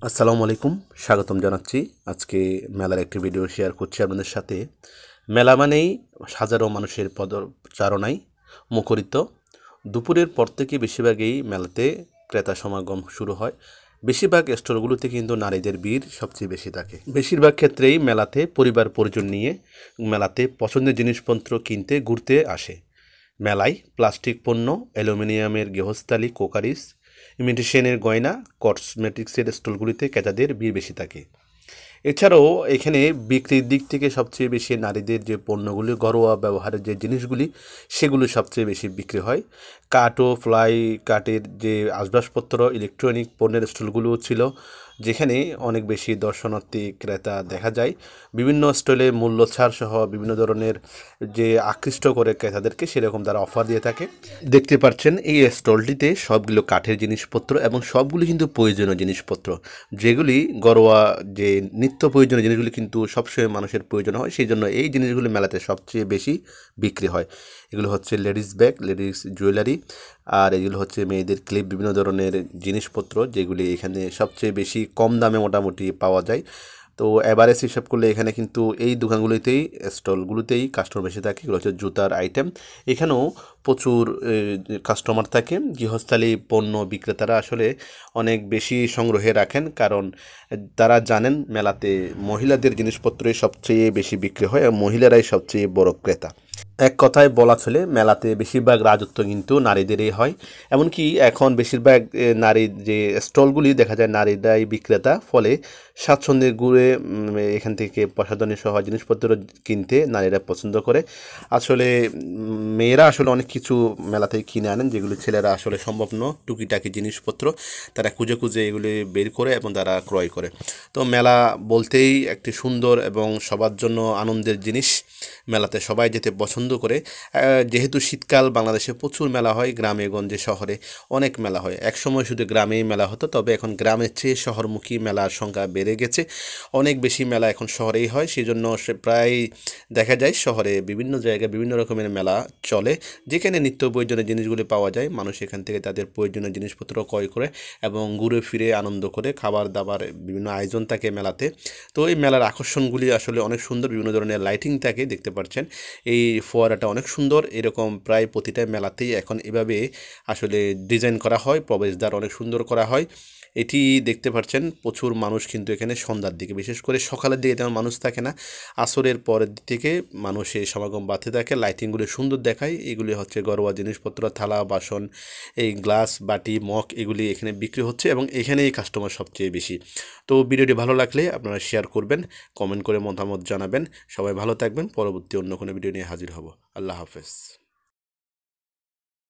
আসসালামু আলাইকুম, স্বাগতম জানাচ্ছি। আজকে মেলার একটি ভিডিও শেয়ার করছি আপনাদের সাথে। মেলা মানেই হাজারো মানুষের পদচারণায় মুখরিত। দুপুরের পর থেকে বেশিরভাগই মেলাতে ক্রেতা সমাগম শুরু হয়। বেশিরভাগ স্টলগুলোতে কিন্তু নারীদের ভিড় সবচেয়ে বেশি থাকে। বেশিরভাগ ক্ষেত্রেই মেলাতে পরিবার পরিজন নিয়ে মেলাতে পছন্দের জিনিসপত্র কিনতে ঘুরতে আসে। মেলায় প্লাস্টিক পণ্য, অ্যালুমিনিয়ামের গৃহস্থালী, কোকারিস, ইমিটেশনের গয়না, কসমেটিক্সের স্টলগুলিতে ক্রেতাদের ভিড় বেশি থাকে। এছাড়াও এখানে বিক্রির দিক থেকে সবচেয়ে বেশি নারীদের যে পণ্যগুলি, ঘরোয়া ব্যবহারের যে জিনিসগুলি, সেগুলো সবচেয়ে বেশি বিক্রি হয়। কাঠ ও ফ্লাই কাঠের যে আসবাবপত্র, ইলেকট্রনিক পণ্যের স্টলগুলোও ছিল, যেখানে অনেক বেশি দর্শনার্থী ক্রেতা দেখা যায়। বিভিন্ন স্টলে মূল্য ছাড় সহ বিভিন্ন ধরনের যে আকৃষ্ট করে ক্রেতাদেরকে, সেরকম তারা অফার দিয়ে থাকে। দেখতে পাচ্ছেন এই স্টলটিতে সবগুলো কাঠের জিনিসপত্র এবং সবগুলো কিন্তু প্রয়োজনীয় জিনিসপত্র, যেগুলি ঘরোয়া যে নিত্য প্রয়োজনীয় জিনিসগুলি কিন্তু সবসময় মানুষের প্রয়োজন হয়, সেই জন্য এই জিনিসগুলি মেলাতে সবচেয়ে বেশি বিক্রি হয়। এগুলো হচ্ছে লেডিস ব্যাগ, লেডিস জুয়েলারি, আর এগুলো হচ্ছে মেয়েদের ক্লিপ, বিভিন্ন ধরনের জিনিসপত্র যেগুলি এখানে সবচেয়ে বেশি কম দামে মোটামুটি পাওয়া যায়। তো এভারেজ হিসাব করলে এখানে কিন্তু এই দোকানগুলিতেই, স্টলগুলোতেই কাস্টমার বেশি থাকে। এগুলো হচ্ছে জুতার আইটেম। এখানেও প্রচুর কাস্টমার থাকে। গৃহস্থালী পণ্য বিক্রেতারা আসলে অনেক বেশি সংগ্রহে রাখেন, কারণ তারা জানেন মেলাতে মহিলাদের জিনিসপত্রই সবচেয়ে বেশি বিক্রি হয় এবং মহিলারাই সবচেয়ে বড় ক্রেতা। এক কথায় বলা চলে মেলাতে বেশিরভাগ রাজত্ব কিন্তু নারীদেরই হয়। এমনকি এখন বেশিরভাগ নারীর যে স্টলগুলি দেখা যায় নারীরাই বিক্রেতা, ফলে স্বাচ্ছন্দ্যে ঘুরে এখান থেকে প্রসাধনী সহ জিনিসপত্র কিনতে নারীরা পছন্দ করে। আসলে মেয়েরা আসলে অনেক কিছু মেলা থেকে কিনে আনেন, যেগুলি ছেলেরা আসলে সম্ভব নয়। টুকিটাকি জিনিসপত্র তারা খুঁজে খুঁজে এগুলি বের করে এবং তারা ক্রয় করে। তো মেলা বলতেই একটি সুন্দর এবং সবার জন্য আনন্দের জিনিস। মেলাতে সবাই যেতে পছন্দ করে। যেহেতু শীতকাল, বাংলাদেশে প্রচুর মেলা হয়, গ্রামে গঞ্জে শহরে অনেক মেলা হয়। একসময় শুধু গ্রামেই মেলা হতো, তবে এখন গ্রামের চেয়ে শহরমুখী মেলার সংখ্যা বেড়ে গেছে। অনেক বেশি মেলা এখন শহরেই হয়, সেই জন্য সে প্রায় দেখা যায় শহরে বিভিন্ন জায়গায় বিভিন্ন রকমের মেলা চলে, যেখানে নিত্য প্রয়োজনীয় জিনিসগুলি পাওয়া যায়। মানুষ এখান থেকে তাদের প্রয়োজনীয় জিনিসপত্র ক্রয় করে এবং ঘুরে ফিরে আনন্দ করে, খাবার দাবার বিভিন্ন আয়োজন থাকে মেলাতে। তো এই মেলার আকর্ষণগুলি আসলে অনেক সুন্দর, বিভিন্ন ধরনের লাইটিং থাকে, দেখতে পাচ্ছেন এই ফোয়ারাটা অনেক সুন্দর। এরকম প্রায় প্রতিটা মেলাতেই এখন এভাবে আসলে ডিজাইন করা হয়, প্রবেশদ্বার অনেক সুন্দর করা হয়। এটি দেখতে পাচ্ছেন প্রচুর মানুষ কিন্তু এখানে সন্ধ্যার দিকে, বিশেষ করে সকালের দিকে তেমন মানুষ থাকে না, আসরের পরের দিক থেকে মানুষের সমাগম বাড়তে থাকে। লাইটিংগুলি সুন্দর দেখায়। এগুলি হচ্ছে ঘরোয়া জিনিসপত্র, থালা বাসন, এই গ্লাস বাটি মগ, এগুলি এখানে বিক্রি হচ্ছে এবং এখানেই কাস্টমার সবচেয়ে বেশি। তো ভিডিওটি ভালো লাগলে আপনারা শেয়ার করবেন, কমেন্ট করে মতামত জানাবেন। সবাই ভালো থাকবেন। পরবর্তী অন্য কোনো ভিডিও নিয়ে হাজির হব। আল্লাহ হাফেজ।